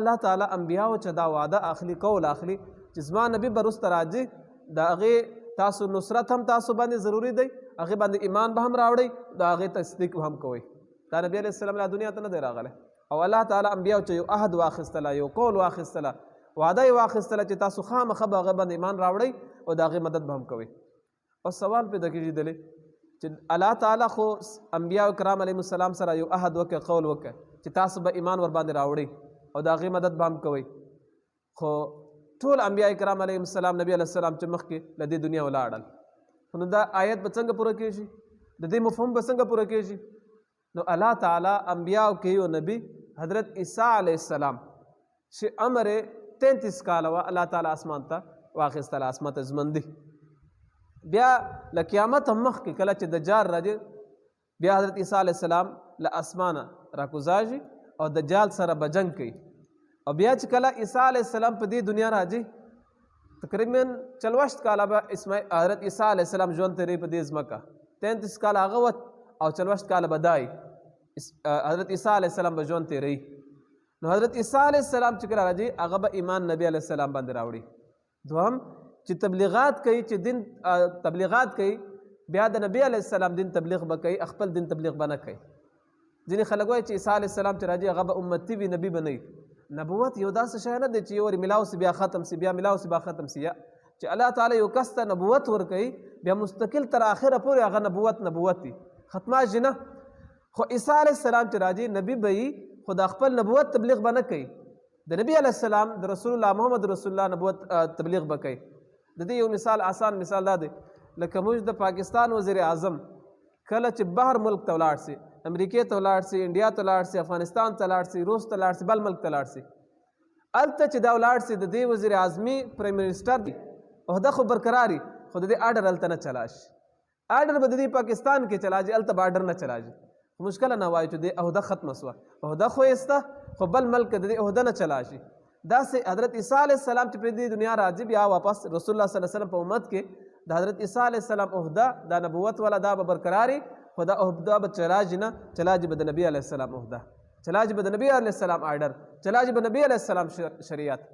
الله تعالی انبیاء چې دا وعده اخلي قول اخلي چې زما نبی به وروسته راځي د هغې تاسو نصرت هم تاسو باندې ضروري دی هغې باندې ایمان به هم راوړئ د هغې تصدیق هم کوئ دا نبی علیه السلام لا دنیا ته نه دی راغلی او الله تعالی انبیاء چې یو عهد واخیستله یو قول واخیستله وعده یې واخیستله چې تاسو خامخا به هغه باندې ایمان راوړئ او د هغې مدد به هم کوئ او سوال پیدا کېږي چې الله تعالی خو انبیاء کرام علیهم السلام سره یو عهد وکړ قول وکړ چې تاسو به ایمان ور باندې راوړئ او د هغې مدد به هم کوئ خو ټول انبیاء کرام علیهم السلام نبی علیه السلام چې مخکې له دې دنیا ولاړل نو دا آیت به څنګه پوره کېږي د دې مفهوم به څنګه پوره کېږي نو الله تعالی انبیاء کې یو نبی حضرت عیسی علیه السلام چې عمر 33 کاله وه الله تعالی اسمان ته واخیستله اسمان ته ژمندي بیا له قیامت هم مخکې کله چې دجال راځي بیا حضرت عیسی علیه السلام له اسمانه راکوزاږي او دجال سره به جنګ کوي او بیا چې کله عیسی علیه السلام په دې دنیا راځي تقریبا 40 کاله به حضرت عیسی علیه السلام ژوند تېروي په دې ځمکه 33 کاله هغه وخت او 40 کاله به دای حضرت عیسی علیه السلام به ژوند تېروي نو حضرت عیسی علیه السلام چې کله راځي هغه به ایمان نبی علیه السلام باندې راوړي دوهم چې تبلیغات کوي چې دین تبلیغات کوي بیا د نبی علیه السلام دین تبلیغ به کوي خپل دین تبلیغ به نه کوي ځینې خلک وایي چې عیسی علیه السلام چې راځي هغه به امتی وي نبی به نه وي نبوت یو داسې شی نه دی چې یو وارې ملاو سي بیا ختم سي بیا ملاو سي بیا ختم سي چې الله تعالی یو کس ته نبوت ورکوي بیا مستقل تر آخره پورې هغه نبوت وي ختمېږي نه خو عیسی علیه السلام چې راځي نبی به وي خو د خپل نبوت تبلیغ به نه کوي د نبی علیه السلام د رسول الله محمد رسول الله نبوت تبلیغ به کوي د دې یو مثال آسان مثال دا دی لکه موږ د پاکستان وزیر اعظم کله چې بهر ملک ته ولاړ سي امریکې ته ولاړ سي انډیا ته ولاړ سي افغانستان ته ولاړ سي روس ته ولاړ سي بل ملک ته ولاړ سي هلته چې دا ولاړ سي د دې وزیر اعظمي پرایم منسټر دی عہده خو برقراري خو د دې اډر هلته نه چلا شي اډر به د دې پاکستان کې چلا جي هلته به اډر نه چلا جي مشکله نه وایو چې د عہده ختمه سوه عہده خو ایسته خو بل ملک د دې عہده نه چلا شي داسې حضرت عیسی علیه السلام چې په دې دنیا راځي بیا واپس رسول الله صلی الله علیه وسلم په امت کې د حضرت عیسی علیه السلام عہده دا نبوت والا دا به برقراري خو دا عہده به چلاجي نه چلاجي به د نبی علیه السلام عہده چلاجي به د نبی علیه السلام آرډر چلاجي به نبی علیه السلام شریعت